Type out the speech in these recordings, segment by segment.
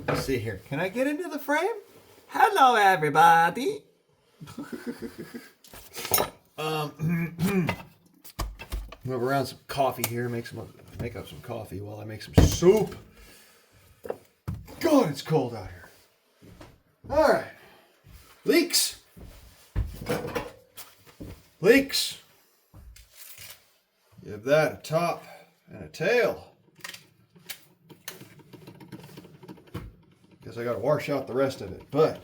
Let's see here. Can I get into the frame? Hello, everybody. Move around some coffee here. Make up some coffee while I make some soup. God, it's cold out here. All right. Leeks. Leeks. Give that a top and a tail. Guess I got to wash out the rest of it. But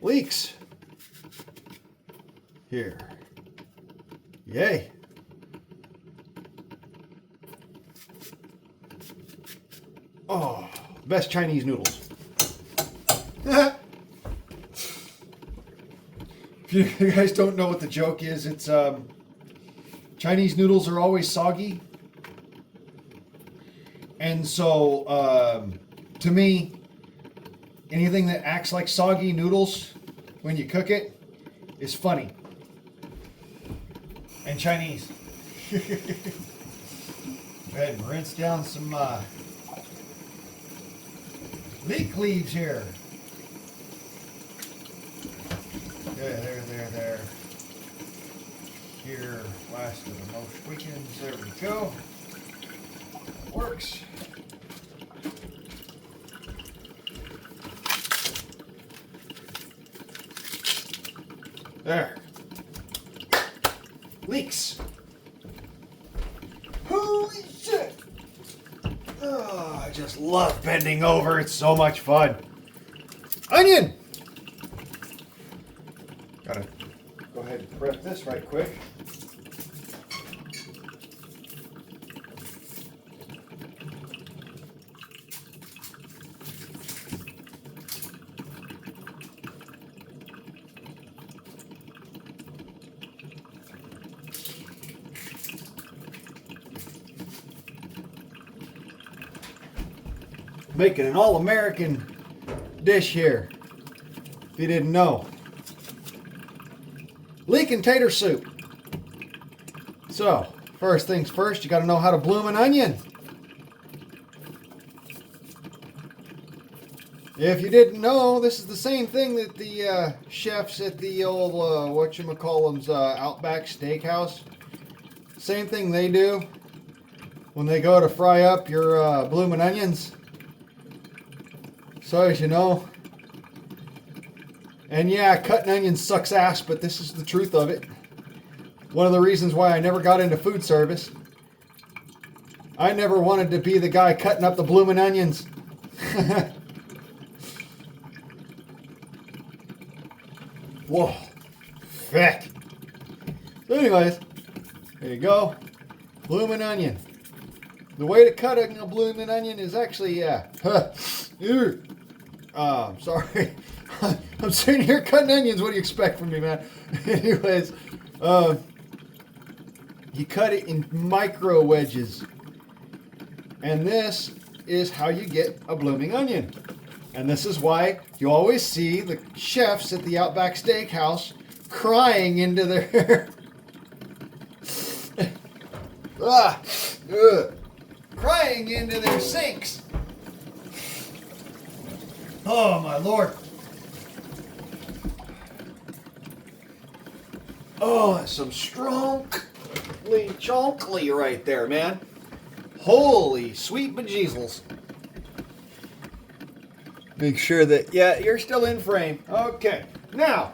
leeks. Here. Yay. Oh, best Chinese noodles. If you guys don't know what the joke is, it's Chinese noodles are always soggy. And so, to me, anything that acts like soggy noodles when you cook it is funny. And Chinese. Go ahead and rinse down some leek leaves here. There. Here, last of the most weekends. There we go. Works. There. Leeks. Holy shit! Oh, I just love bending over. It's so much fun. Onion! Gotta go ahead and prep this right quick. Making an all-American dish here, if you didn't know. Leek and tater soup. So, first things first, you got to know how to bloom an onion. If you didn't know, this is the same thing that the chefs at the old, whatchamacallum's, Outback Steakhouse, same thing they do when they go to fry up your blooming onions. So as you know, and yeah, cutting onions sucks ass, but this is the truth of it. One of the reasons why I never got into food service. I never wanted to be the guy cutting up the blooming onions. Whoa, thick. So anyways, there you go, blooming onion. The way to cut a blooming onion is actually, sorry. I'm sitting here cutting onions. What do you expect from me, man? Anyways, you cut it in micro wedges. And this is how you get a blooming onion. And this is why you always see the chefs at the Outback Steakhouse crying into their... crying into their sinks. Oh, my Lord. Oh, that's some strongly chonkly right there, man. Holy sweet bejeezles. Make sure that, yeah, you're still in frame. Okay. Now,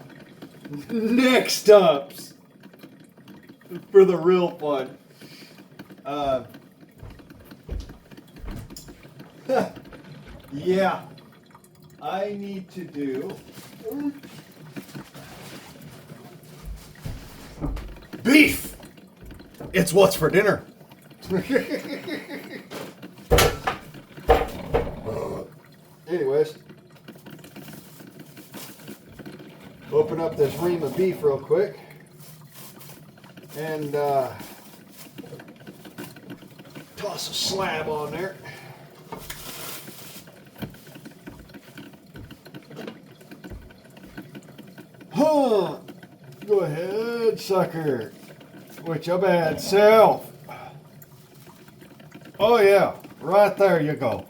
next ups for the real fun. Yeah. I need to do beef. It's what's for dinner. Anyways, open up this ream of beef real quick and toss a slab on there. Huh. Go ahead, sucker. With your bad self. Oh yeah, right there you go.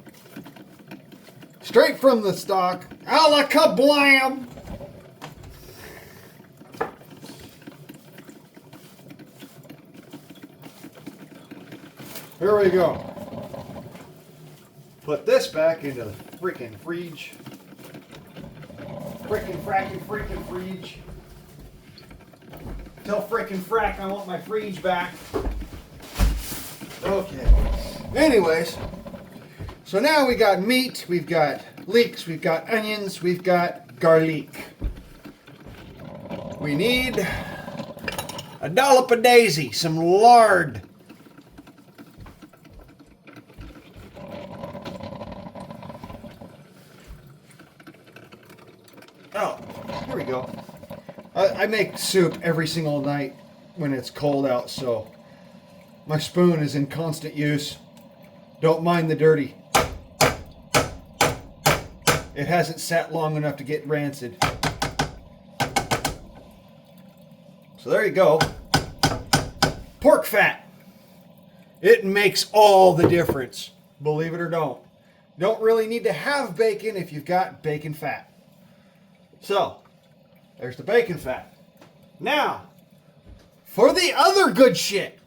Straight from the stock. Alakablam! Here we go. Put this back into the freaking fridge. Freaking fridge. Tell freaking frack I want my fridge back. Okay. Anyways, so now we got meat, we've got leeks, we've got onions, we've got garlic. We need a dollop of daisy, some lard. Oh, here we go. I make soup every single night when it's cold out, so my spoon is in constant use. Don't mind the dirty. It hasn't sat long enough to get rancid. So there you go. Pork fat. It makes all the difference, believe it or don't. Don't really need to have bacon if you've got bacon fat. So, there's the bacon fat. Now, for the other good shit.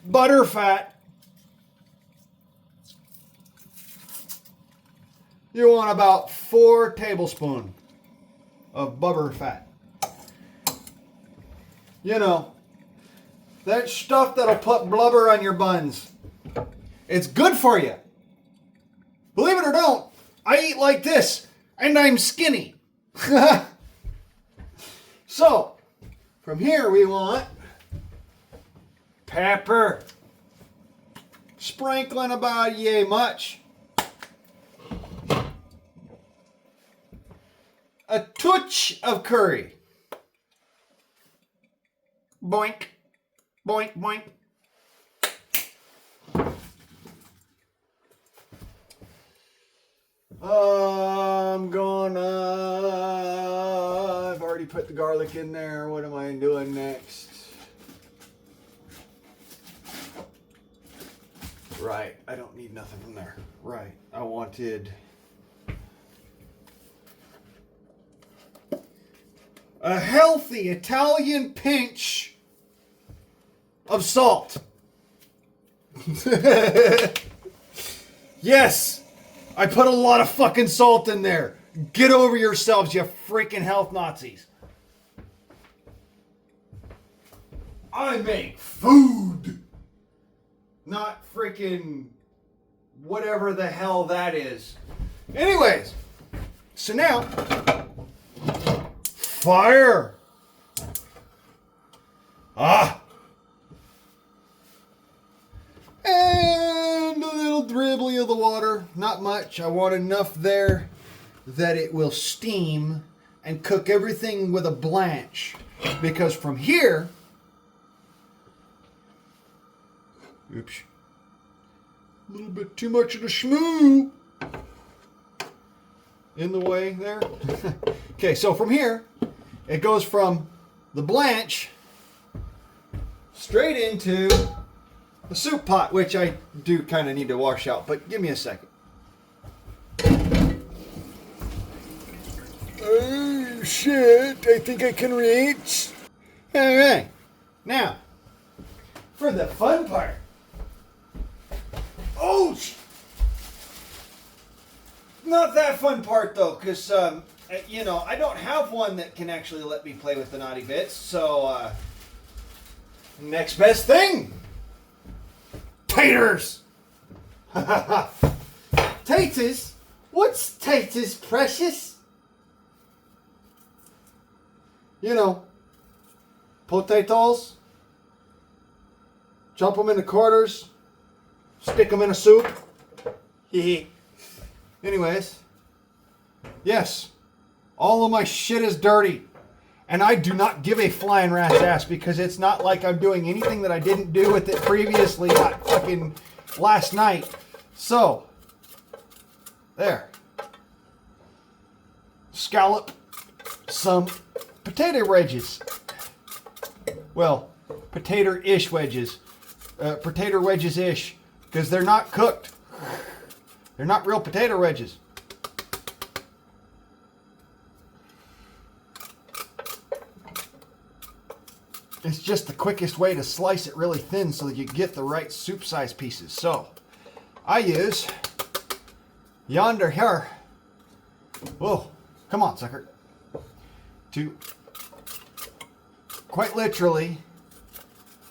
Butter fat. You want about 4 tablespoons of butter fat. You know, that stuff that'll put blubber on your buns. It's good for you. Believe it or don't, I eat like this, and I'm skinny. So, from here we want pepper. Sprinkling about yay much. A touch of curry. Boink, boink, boink. I've already put the garlic in there. What am I doing next? Right, I don't need nothing from there. Right, I wanted a healthy Italian pinch of salt. Yes, I put a lot of fucking salt in there. Get over yourselves, you freaking health Nazis. I make food, not freaking whatever the hell that is. Anyways, so now, fire. And a little dribbly of the water. Not much. I want enough there that it will steam and cook everything with a blanch. Because from here, oops, a little bit too much of the schmoo in the way there. Okay, so from here, it goes from the blanch straight into the soup pot, which I do kind of need to wash out, but give me a second. Oh, shit. I think I can reach. All right. Now, for the fun part. Oh, not that fun part, though, because, you know, I don't have one that can actually let me play with the naughty bits, so, next best thing. Taters! Taters? What's taters, precious? You know, potatoes. Chop them into quarters. Stick them in a soup. Anyways. Yes. All of my shit is dirty. And I do not give a flying rat's ass because it's not like I'm doing anything that I didn't do with it previously, not fucking last night. So, there. Scallop some potato wedges. Well, potato-ish wedges. Potato wedges-ish. because they're not cooked. They're not real potato wedges. It's just the quickest way to slice it really thin so that you get the right soup size pieces. So I use yonder here. Whoa, come on, sucker. To quite literally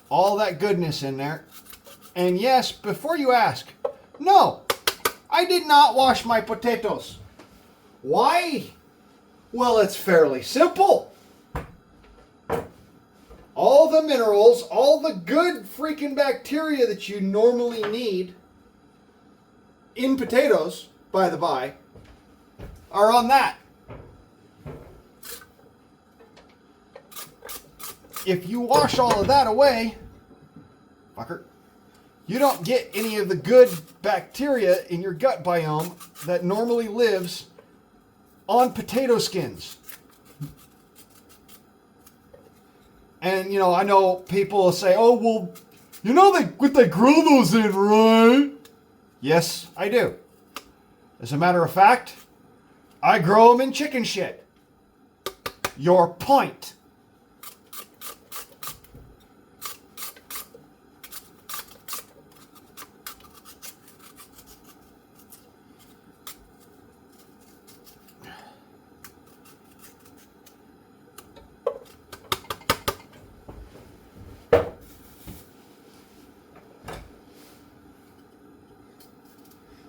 all that goodness in there. And yes, before you ask, no, I did not wash my potatoes. Why? Well, it's fairly simple. All the minerals, all the good freaking bacteria that you normally need in potatoes, by the by, are on that. If you wash all of that away, fucker, you don't get any of the good bacteria in your gut biome that normally lives on potato skins. And, you know, I know people will say, oh, well, you know what they grill those in, right? Yes, I do. As a matter of fact, I grow them in chicken shit. Your point.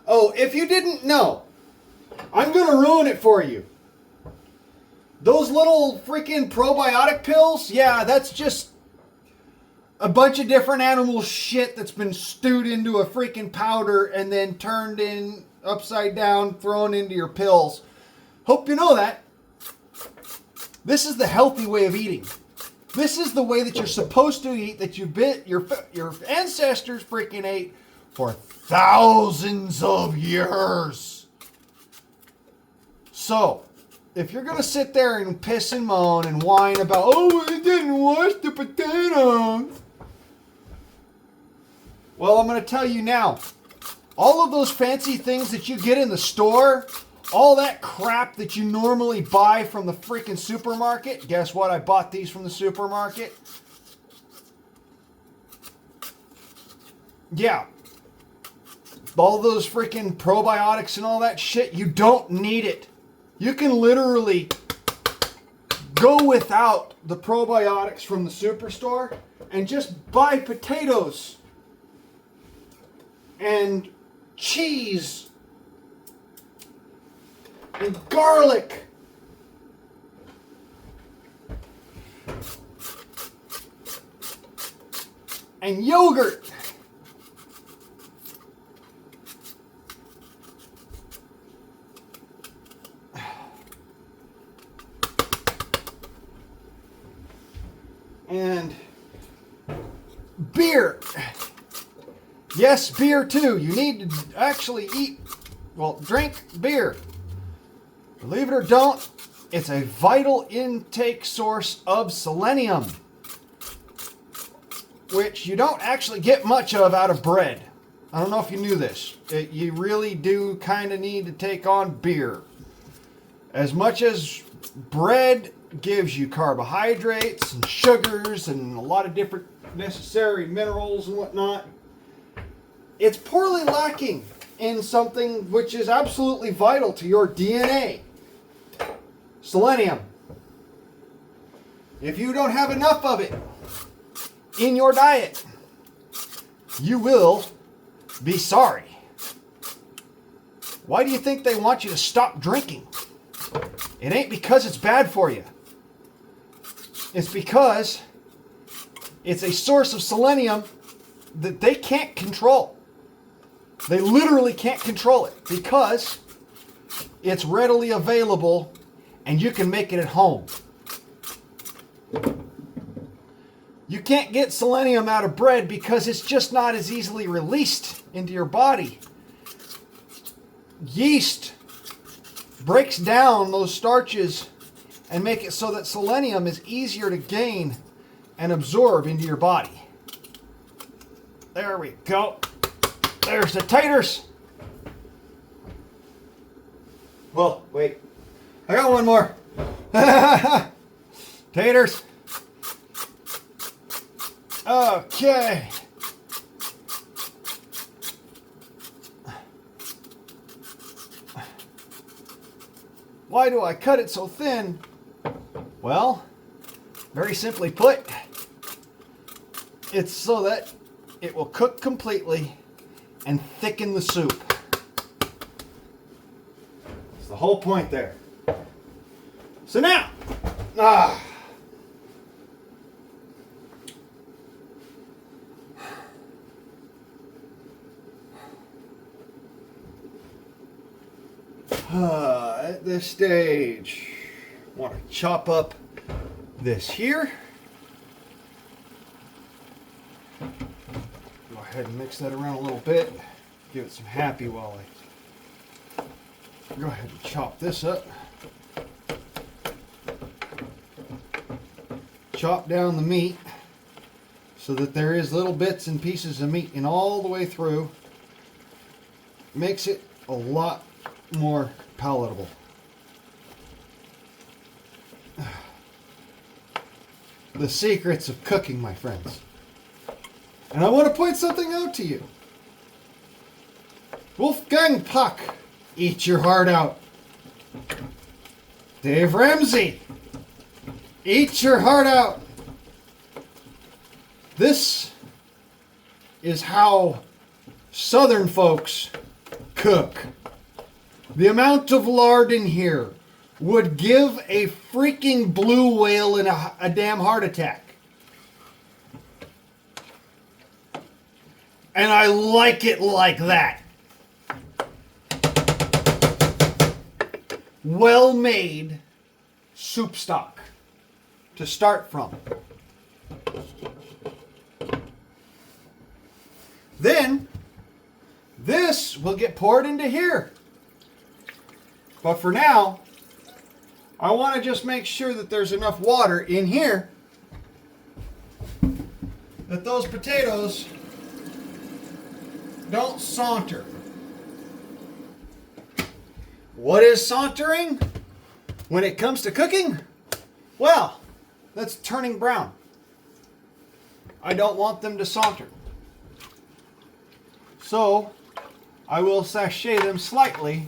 Oh, if you didn't know, I'm going to ruin it for you. Those little freaking probiotic pills, yeah, that's just a bunch of different animal shit that's been stewed into a freaking powder and then turned in upside down, thrown into your pills. Hope you know that. This is the healthy way of eating. This is the way that you're supposed to eat, that your ancestors freaking ate for thousands of years. So, if you're going to sit there and piss and moan and whine about, oh, I didn't wash the potatoes. Well, I'm going to tell you now, all of those fancy things that you get in the store, all that crap that you normally buy from the freaking supermarket, guess what? I bought these from the supermarket. Yeah. All those freaking probiotics and all that shit, you don't need it. You can literally go without the probiotics from the superstore and just buy potatoes and cheese and garlic and yogurt. And beer. Yes, beer too. You need to actually drink beer. Believe it or don't, it's a vital intake source of selenium, which you don't actually get much of out of bread. I don't know if you knew this. You really do kind of need to take on beer. As much as bread gives you carbohydrates and sugars and a lot of different necessary minerals and whatnot, it's poorly lacking in something which is absolutely vital to your DNA. Selenium. If you don't have enough of it in your diet, you will be sorry. Why do you think they want you to stop drinking? It ain't because it's bad for you. It's because it's a source of selenium that they can't control. They literally can't control it because it's readily available and you can make it at home. You can't get selenium out of bread because it's just not as easily released into your body. Yeast breaks down those starches and make it so that selenium is easier to gain and absorb into your body. There we go. There's the taters. Well, wait. I got one more. Taters. Okay. Why do I cut it so thin? Well, very simply put, it's so that it will cook completely and thicken the soup. That's the whole point there. So now, at this stage, I want to chop up this here. Go ahead and mix that around a little bit. Give it some happy while I go ahead and chop this up. Chop down the meat so that there is little bits and pieces of meat in all the way through. Makes it a lot more palatable. The secrets of cooking, my friends. And I want to point something out to you. Wolfgang Puck, eat your heart out. Dave Ramsey, eat your heart out. This is how Southern folks cook. The amount of lard in here would give a freaking blue whale in a damn heart attack. And I like it like that. Well-made soup stock to start from. Then, this will get poured into here. But for now, I want to just make sure that there's enough water in here that those potatoes don't saunter. What is sauntering when it comes to cooking? Well, that's turning brown. I don't want them to saunter. So, I will sachet them slightly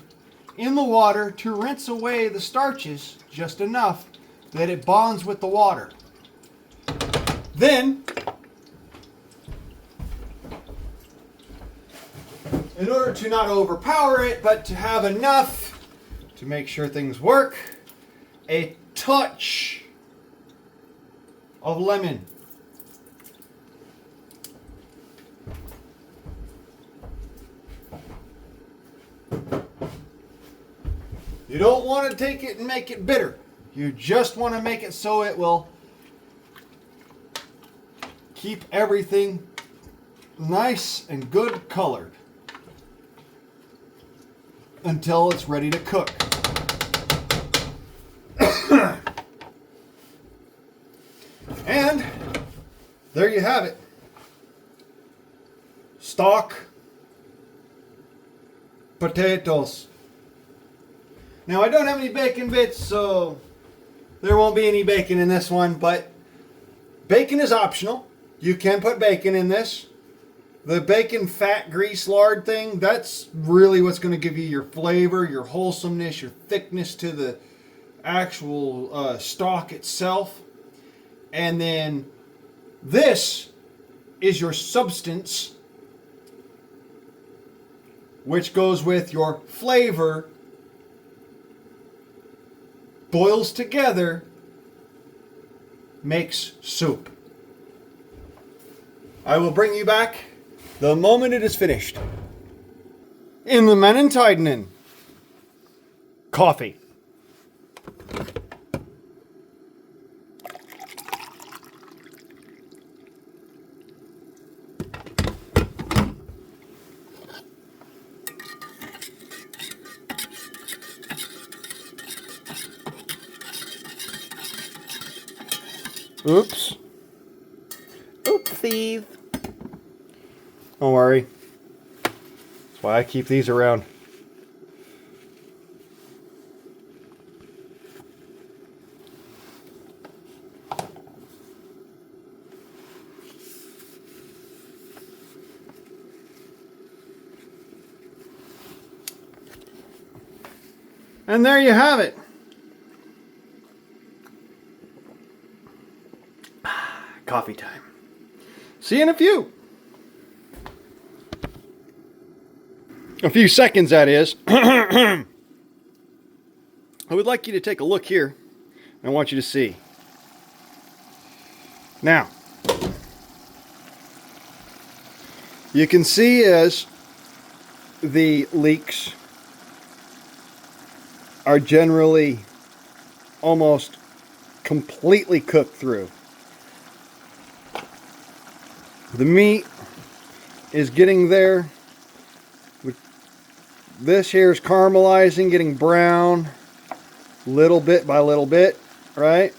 in the water to rinse away the starches just enough that it bonds with the water. Then, in order to not overpower it, but to have enough to make sure things work, a touch of lemon. You don't want to take it and make it bitter. You just want to make it so it will keep everything nice and good colored until it's ready to cook. And there you have it. Stock potatoes. Now, I don't have any bacon bits, so there won't be any bacon in this one, but bacon is optional. You can put bacon in this. The bacon fat, grease, lard thing, that's really what's going to give you your flavor, your wholesomeness, your thickness to the actual stock itself. And then this is your substance, which goes with your flavor, boils together, makes soup. I will bring you back the moment it is finished. In the Menentiden. Coffee. Oops. Oopsies. Don't worry. why I keep these around. And there you have it. Coffee time. See you in a few. A few seconds, that is. I would like you to take a look here. I want you to see. Now, you can see as the leeks are generally almost completely cooked through. The meat is getting there. This here is caramelizing, getting brown, little bit by little bit, right?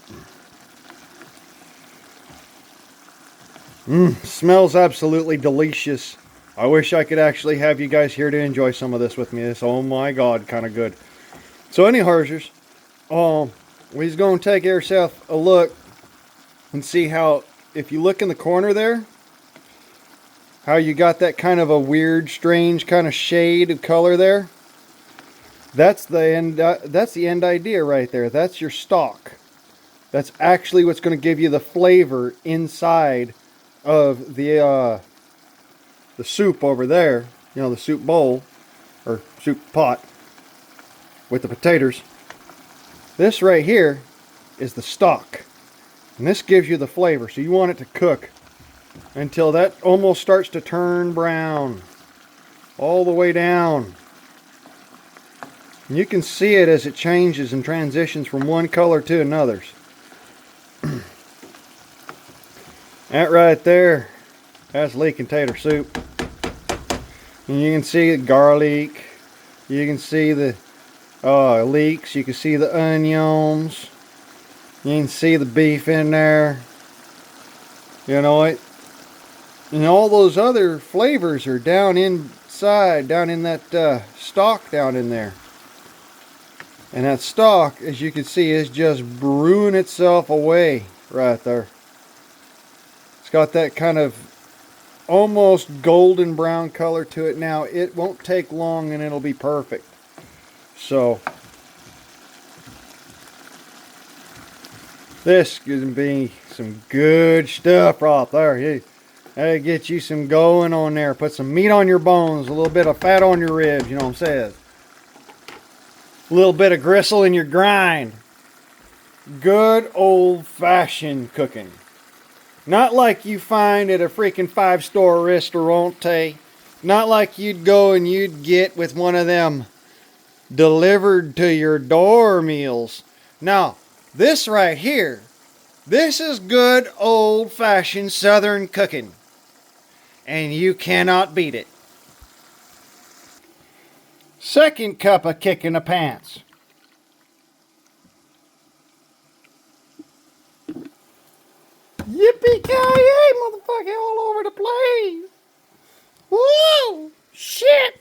Smells absolutely delicious. I wish I could actually have you guys here to enjoy some of this with me. It's, oh my God, kind of good. So any harzers, we're going to take ourselves a look and see how, if you look in the corner there, how you got that kind of a weird, strange kind of shade of color there. That's the end idea right there. That's your stalk. That's actually what's going to give you the flavor inside of the soup over there. You know, the soup bowl or soup pot with the potatoes. This right here is the stalk, and this gives you the flavor. So you want it to cook until that almost starts to turn brown all the way down. And you can see it as it changes and transitions from one color to another. That right there, that's leek and tater soup. And you can see the garlic, you can see the leeks, you can see the onions, you can see the beef in there. You know it. And all those other flavors are down inside, down in that stalk down in there. And that stalk, as you can see, is just brewing itself away right there. It's got that kind of almost golden brown color to it now. It won't take long and it'll be perfect. So this is going to be some good stuff right there. That'll get you some going on there. Put some meat on your bones, a little bit of fat on your ribs, you know what I'm saying? A little bit of gristle in your grind. Good old-fashioned cooking. Not like you find at a freaking 5-star restaurant. Not like you'd go and you'd get with one of them delivered to your door meals. Now, this right here, this is good old-fashioned Southern cooking. And you cannot beat it. Second cup of kicking the pants. Yippee-ki-yay, motherfucker, all over the place. Whoa, shit.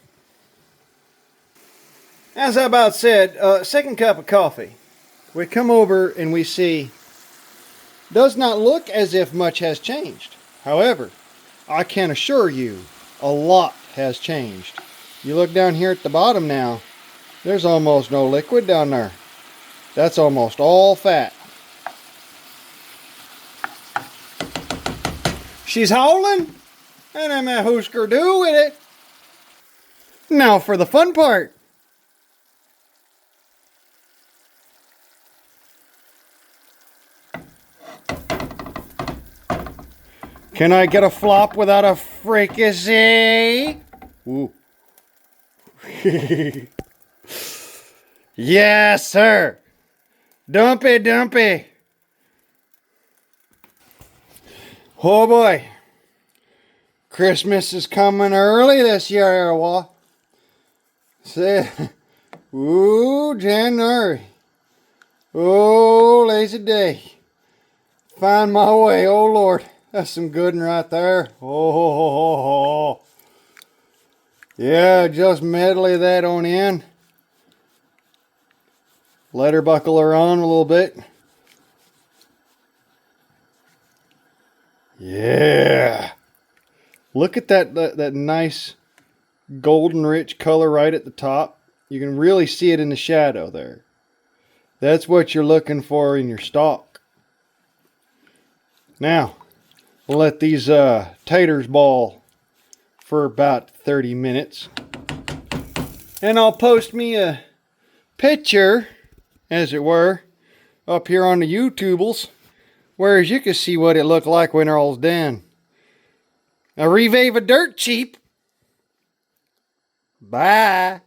As I about said, second cup of coffee. We come over and we see, does not look as if much has changed. However, I can assure you, a lot has changed. You look down here at the bottom now, there's almost no liquid down there. That's almost all fat. She's howling, and I'm a hoosker do with it. Now for the fun part. Can I get a flop without a fricassee? Ooh. Yes, sir. Dumpy, dumpy. Oh boy. Christmas is coming early this year, wa. Say, ooh, January. Oh, lazy day. Find my way, oh Lord. That's some good one right there. Oh, Yeah, just medley that on in. Let her buckle her on a little bit. Yeah. Look at that nice golden rich color right at the top. You can really see it in the shadow there. That's what you're looking for in your stock. Now, we'll let these taters ball for about 30 minutes. And I'll post me a picture, as it were, up here on the YouTubles, whereas you can see what it looked like when they're all done. A revive a dirt cheap. Bye.